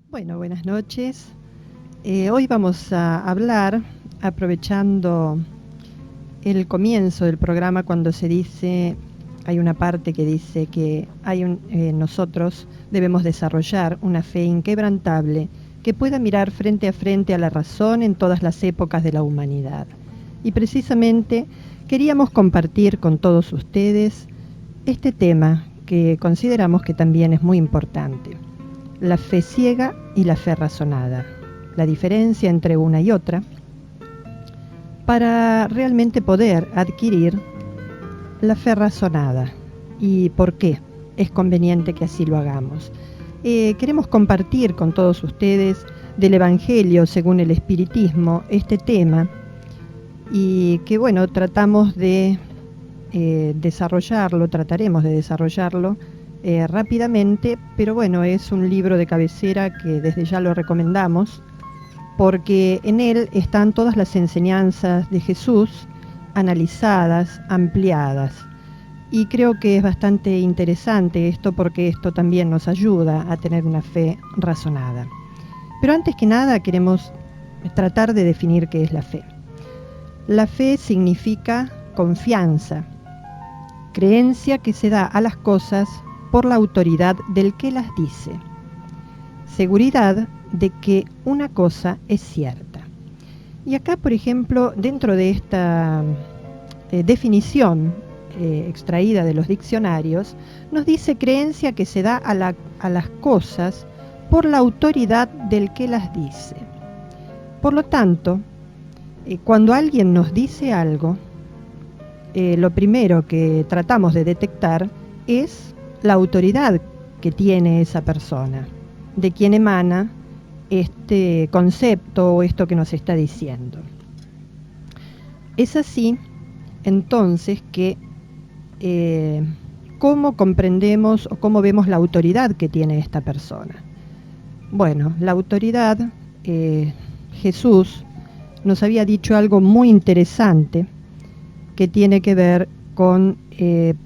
Bueno, buenas noches. Hoy vamos a hablar, aprovechando el comienzo del programa, cuando se dice, hay una parte que dice que nosotros debemos desarrollar una fe inquebrantable que pueda mirar frente a la razón en todas las épocas de la humanidad. Y precisamente queríamos compartir con todos ustedes este tema que consideramos que también es muy importante: la fe ciega y la fe razonada, la diferencia entre una y otra, para realmente poder adquirir la fe razonada. ¿Y por qué es conveniente que así lo hagamos? Queremos compartir con todos ustedes del Evangelio según el Espiritismo este tema, y que bueno, trataremos de desarrollarlo rápidamente, pero bueno, es un libro de cabecera que desde ya lo recomendamos, porque en él están todas las enseñanzas de Jesús analizadas, ampliadas. Y creo que es bastante interesante esto, porque esto también nos ayuda a tener una fe razonada. Pero antes que nada queremos tratar de definir qué es la fe. La fe significa confianza, creencia que se da a las cosas por la autoridad del que las dice, seguridad de que una cosa es cierta. Y acá, por ejemplo, dentro de esta definición extraída de los diccionarios, nos dice creencia que se da a las cosas por la autoridad del que las dice. Por lo tanto, cuando alguien nos dice algo, lo primero que tratamos de detectar es la autoridad que tiene esa persona, de quien emana este concepto o esto que nos está diciendo. Es así, entonces, que ¿cómo comprendemos o cómo vemos la autoridad que tiene esta persona? Bueno, la autoridad, Jesús nos había dicho algo muy interesante que tiene que ver con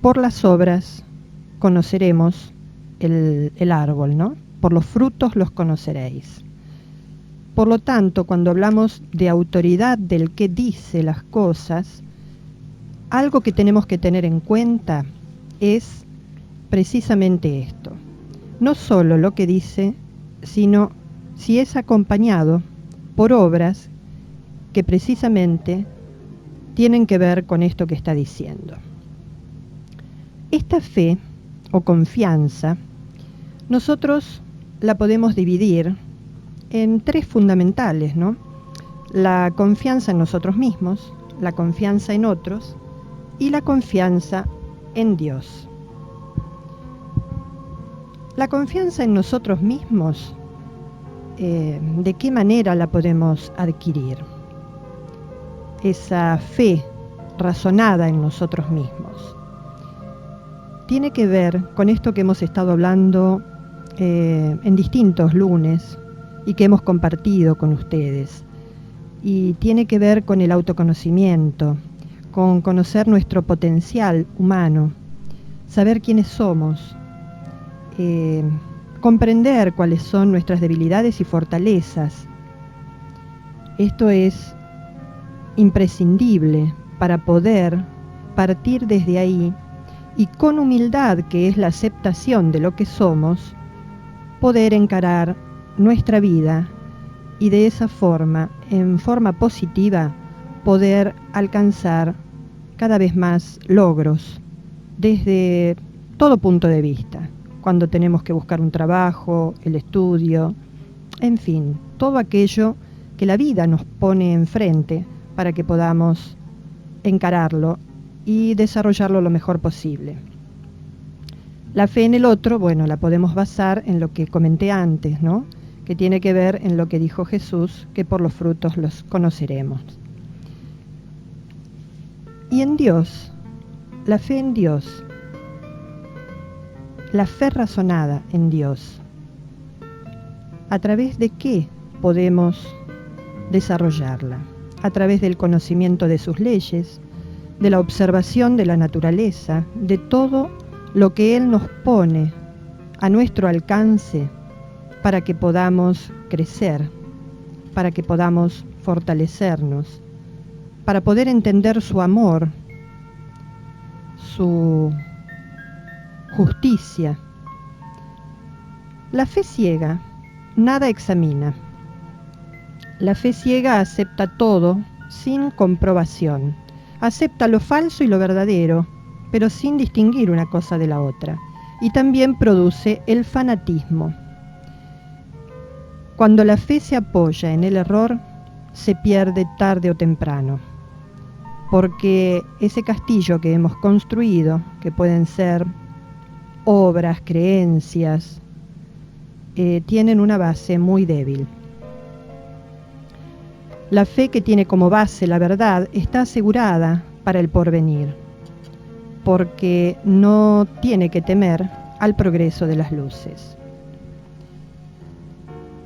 por las obras conoceremos el árbol, ¿no? Por los frutos los conoceréis. Por lo tanto, cuando hablamos de autoridad del que dice las cosas, algo que tenemos que tener en cuenta es precisamente esto. No solo lo que dice, sino si es acompañado por obras que precisamente tienen que ver con esto que está diciendo. Esta fe o confianza, nosotros la podemos dividir en tres fundamentales, ¿no? La confianza en nosotros mismos, la confianza en otros y la confianza en Dios. La confianza en nosotros mismos, ¿de qué manera la podemos adquirir? Esa fe razonada en nosotros mismos tiene que ver con esto que hemos estado hablando en distintos lunes y que hemos compartido con ustedes, y tiene que ver con el autoconocimiento, con conocer nuestro potencial humano, saber quiénes somos, comprender cuáles son nuestras debilidades y fortalezas. Esto es imprescindible para poder partir desde ahí y, con humildad, que es la aceptación de lo que somos, poder encarar nuestra vida y de esa forma, en forma positiva, poder alcanzar cada vez más logros desde todo punto de vista, cuando tenemos que buscar un trabajo, el estudio, en fin, todo aquello que la vida nos pone enfrente para que podamos encararlo y desarrollarlo lo mejor posible. La fe en el otro, bueno, la podemos basar en lo que comenté antes, ¿no? Que tiene que ver en lo que dijo Jesús, que por los frutos los conoceremos. Y en Dios, la fe en Dios, la fe razonada en Dios, ¿a través de qué podemos desarrollarla? A través del conocimiento de sus leyes, de la observación de la naturaleza, de todo lo que Él nos pone a nuestro alcance para que podamos crecer, para que podamos fortalecernos, para poder entender su amor, su justicia. La fe ciega nada examina. La fe ciega acepta todo sin comprobación. Acepta lo falso y lo verdadero, pero sin distinguir una cosa de la otra. Y también produce el fanatismo. Cuando la fe se apoya en el error, se pierde tarde o temprano. Porque ese castillo que hemos construido, que pueden ser obras, creencias, tienen una base muy débil. La fe que tiene como base la verdad está asegurada para el porvenir, porque no tiene que temer al progreso de las luces.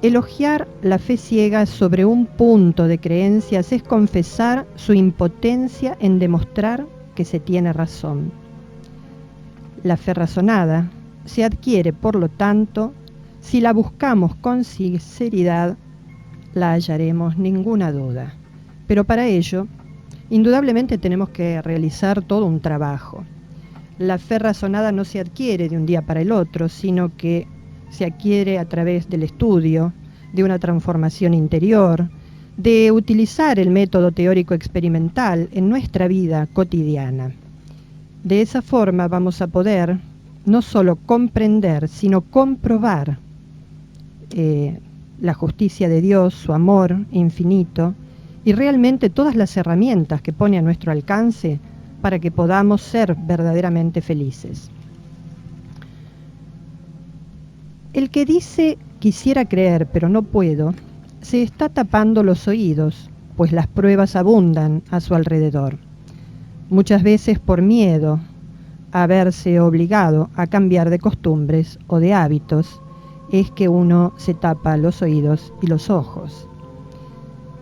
Elogiar la fe ciega sobre un punto de creencias es confesar su impotencia en demostrar que se tiene razón. La fe razonada se adquiere, por lo tanto, si la buscamos con sinceridad, la hallaremos, ninguna duda. Pero para ello, indudablemente tenemos que realizar todo un trabajo. La fe razonada no se adquiere de un día para el otro, sino que se adquiere a través del estudio, de una transformación interior, de utilizar el método teórico experimental en nuestra vida cotidiana. De esa forma vamos a poder no solo comprender, sino comprobar la justicia de Dios, su amor infinito, y realmente todas las herramientas que pone a nuestro alcance para que podamos ser verdaderamente felices. El que dice quisiera creer pero no puedo, se está tapando los oídos, pues las pruebas abundan a su alrededor. Muchas veces por miedo a verse obligado a cambiar de costumbres o de hábitos, es que uno se tapa los oídos y los ojos.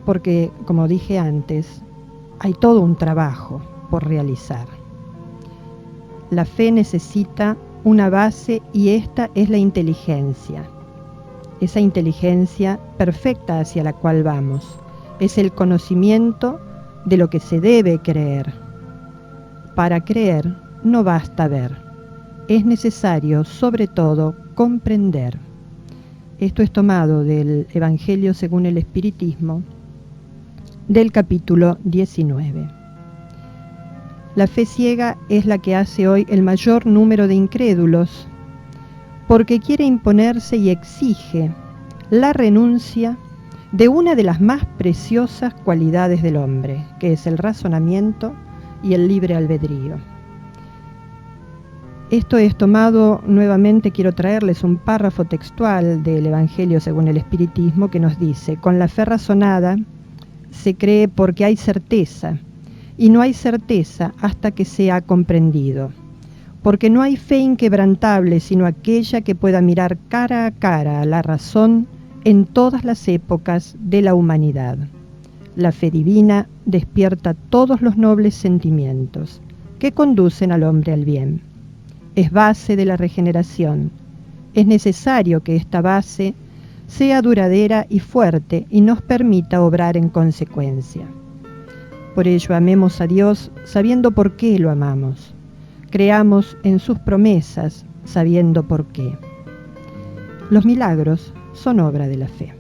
Porque, como dije antes, hay todo un trabajo por realizar. La fe necesita una base y esta es la inteligencia. Esa inteligencia perfecta hacia la cual vamos. Es el conocimiento de lo que se debe creer. Para creer no basta ver. Es necesario, sobre todo, comprender. Esto es tomado del Evangelio según el Espiritismo, del capítulo 19. La fe ciega es la que hace hoy el mayor número de incrédulos, porque quiere imponerse y exige la renuncia de una de las más preciosas cualidades del hombre, que es el razonamiento y el libre albedrío. Esto es tomado nuevamente, quiero traerles un párrafo textual del Evangelio según el Espiritismo que nos dice: con la fe razonada se cree porque hay certeza, y no hay certeza hasta que sea comprendido, porque no hay fe inquebrantable sino aquella que pueda mirar cara a cara a la razón en todas las épocas de la humanidad. La fe divina despierta todos los nobles sentimientos que conducen al hombre al bien. Es base de la regeneración. Es necesario que esta base sea duradera y fuerte y nos permita obrar en consecuencia. Por ello amemos a Dios sabiendo por qué lo amamos. Creamos en sus promesas sabiendo por qué. Los milagros son obra de la fe.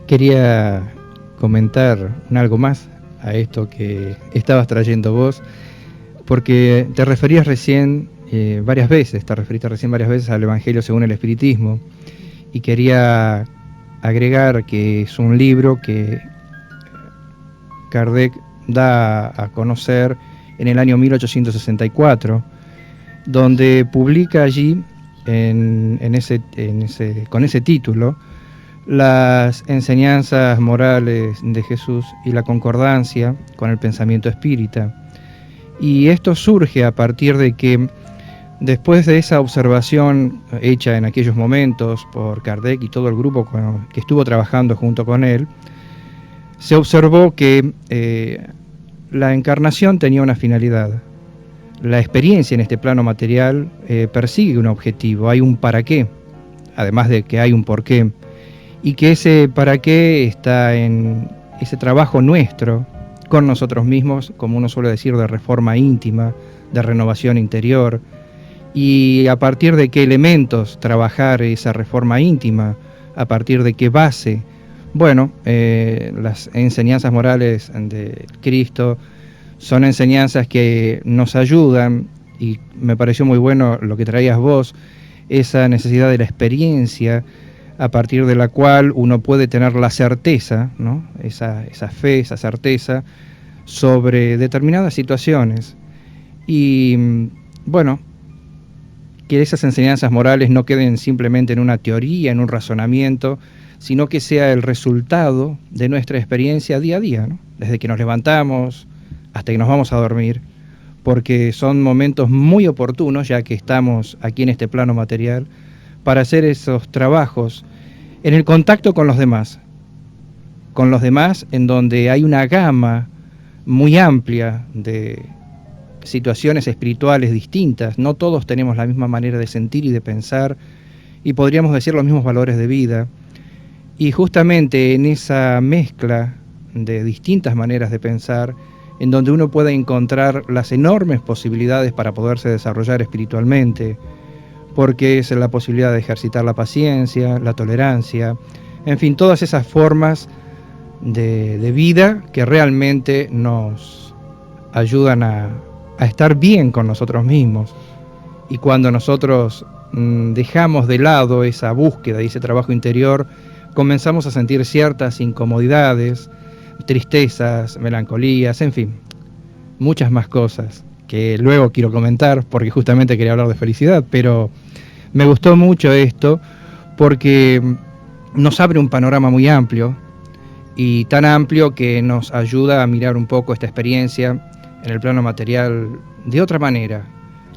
Quería comentar algo más a esto que estabas trayendo vos, porque te referiste recién varias veces al Evangelio según el Espiritismo, y quería agregar que es un libro que Kardec da a conocer en el año 1864, donde publica allí, con ese título, las enseñanzas morales de Jesús y la concordancia con el pensamiento espírita. Y esto surge a partir de que, después de esa observación hecha en aquellos momentos por Kardec y todo el grupo que estuvo trabajando junto con él, se observó que la encarnación tenía una finalidad. la experiencia en este plano material persigue un objetivo, hay un para qué, además de que hay un por qué, y que ese para qué está en ese trabajo nuestro con nosotros mismos, como uno suele decir, de reforma íntima, de renovación interior, y a partir de qué elementos trabajar esa reforma íntima, a partir de qué base. Bueno, las enseñanzas morales de Cristo son enseñanzas que nos ayudan, y me pareció muy bueno lo que traías vos, esa necesidad de la experiencia, a partir de la cual uno puede tener la certeza, ¿no? esa fe, esa certeza sobre determinadas situaciones. Y bueno, que esas enseñanzas morales no queden simplemente en una teoría, en un razonamiento, sino que sea el resultado de nuestra experiencia día a día, ¿no? Desde que nos levantamos hasta que nos vamos a dormir, porque son momentos muy oportunos, ya que estamos aquí en este plano material, para hacer esos trabajos en el contacto con los demás en donde hay una gama muy amplia de situaciones espirituales distintas. No todos tenemos la misma manera de sentir y de pensar, y podríamos decir los mismos valores de vida, y justamente en esa mezcla de distintas maneras de pensar, en donde uno puede encontrar las enormes posibilidades para poderse desarrollar espiritualmente, porque es la posibilidad de ejercitar la paciencia, la tolerancia, en fin, todas esas formas de vida que realmente nos ayudan a estar bien con nosotros mismos. Y cuando nosotros dejamos de lado esa búsqueda y ese trabajo interior, comenzamos a sentir ciertas incomodidades, tristezas, melancolías, en fin, muchas más cosas que luego quiero comentar, porque justamente quería hablar de felicidad, pero me gustó mucho esto porque nos abre un panorama muy amplio, y tan amplio que nos ayuda a mirar un poco esta experiencia en el plano material de otra manera.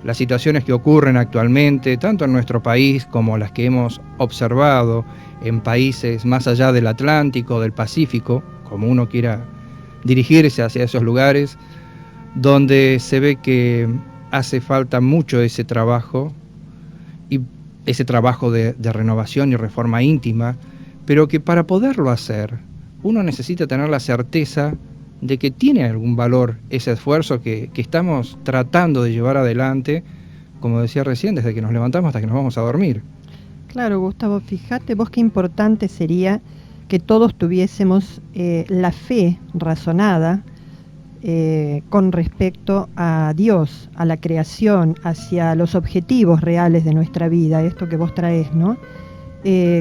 Las situaciones que ocurren actualmente, tanto en nuestro país como las que hemos observado en países más allá del Atlántico, del Pacífico, como uno quiera dirigirse hacia esos lugares, donde se ve que hace falta mucho ese trabajo, y ese trabajo de renovación y reforma íntima, pero que para poderlo hacer, uno necesita tener la certeza de que tiene algún valor ese esfuerzo que estamos tratando de llevar adelante, como decía recién, desde que nos levantamos hasta que nos vamos a dormir. Claro, Gustavo, fíjate vos qué importante sería que todos tuviésemos la fe razonada con respecto a Dios, a la creación, hacia los objetivos reales de nuestra vida, esto que vos traes, ¿no?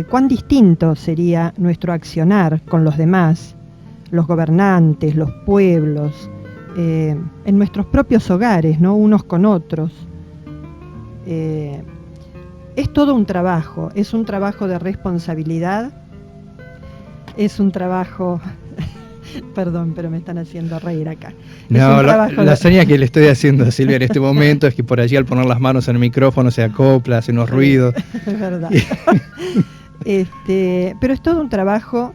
Cuán distinto sería nuestro accionar con los demás, los gobernantes, los pueblos, en nuestros propios hogares, ¿no? Unos con otros. Es todo un trabajo, es un trabajo de responsabilidad, es un trabajo... Perdón, pero me están haciendo reír acá. No, la señal que le estoy haciendo a Silvia en este momento es que por allí al poner las manos en el micrófono se acopla, hace unos ruidos. Es verdad. Pero es todo un trabajo.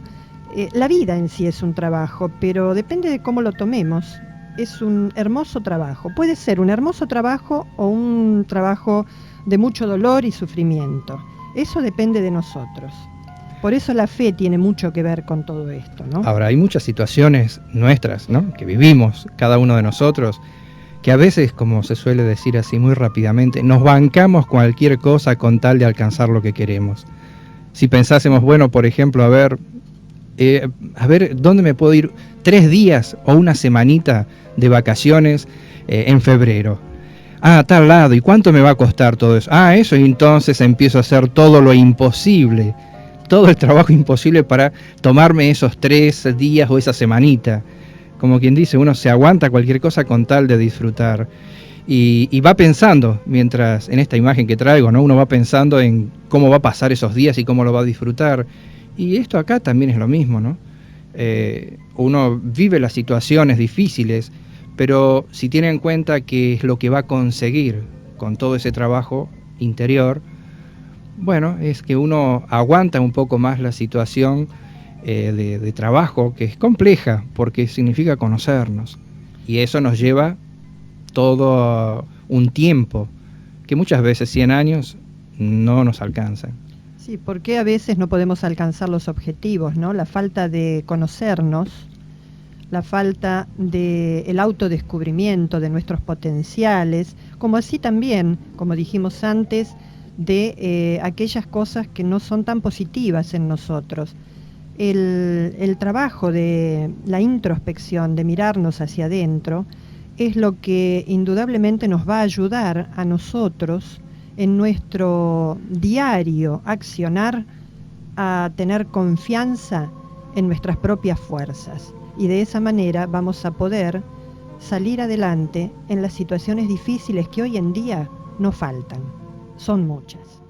La vida en sí es un trabajo, pero depende de cómo lo tomemos. Es un hermoso trabajo. Puede ser un hermoso trabajo o un trabajo de mucho dolor y sufrimiento. Eso depende de nosotros. Por eso la fe tiene mucho que ver con todo esto, ¿no? Ahora, hay muchas situaciones nuestras, ¿no?, que vivimos cada uno de nosotros, que a veces, como se suele decir así muy rápidamente, nos bancamos cualquier cosa con tal de alcanzar lo que queremos. Si pensásemos, bueno, por ejemplo, a ver, ¿dónde me puedo ir 3 días o una semanita de vacaciones en febrero? A tal lado, ¿y cuánto me va a costar todo eso? Eso, y entonces empiezo a hacer todo lo imposible, todo el trabajo imposible para tomarme esos 3 días o esa semanita. Como quien dice, uno se aguanta cualquier cosa con tal de disfrutar. Y va pensando, mientras en esta imagen que traigo, ¿no?, uno va pensando en cómo va a pasar esos días y cómo lo va a disfrutar. Y esto acá también es lo mismo, ¿no? Uno vive las situaciones difíciles, pero si tiene en cuenta que es lo que va a conseguir con todo ese trabajo interior, bueno, es que uno aguanta un poco más la situación de trabajo, que es compleja, porque significa conocernos. Y eso nos lleva todo un tiempo que muchas veces 100 años no nos alcanzan. Sí, porque a veces no podemos alcanzar los objetivos, ¿no? La falta de conocernos, la falta de el autodescubrimiento de nuestros potenciales, como así también, como dijimos antes, de aquellas cosas que no son tan positivas en nosotros. El trabajo de la introspección, de mirarnos hacia adentro, es lo que indudablemente nos va a ayudar a nosotros en nuestro diario accionar a tener confianza en nuestras propias fuerzas. Y de esa manera vamos a poder salir adelante en las situaciones difíciles que hoy en día no faltan, son muchas.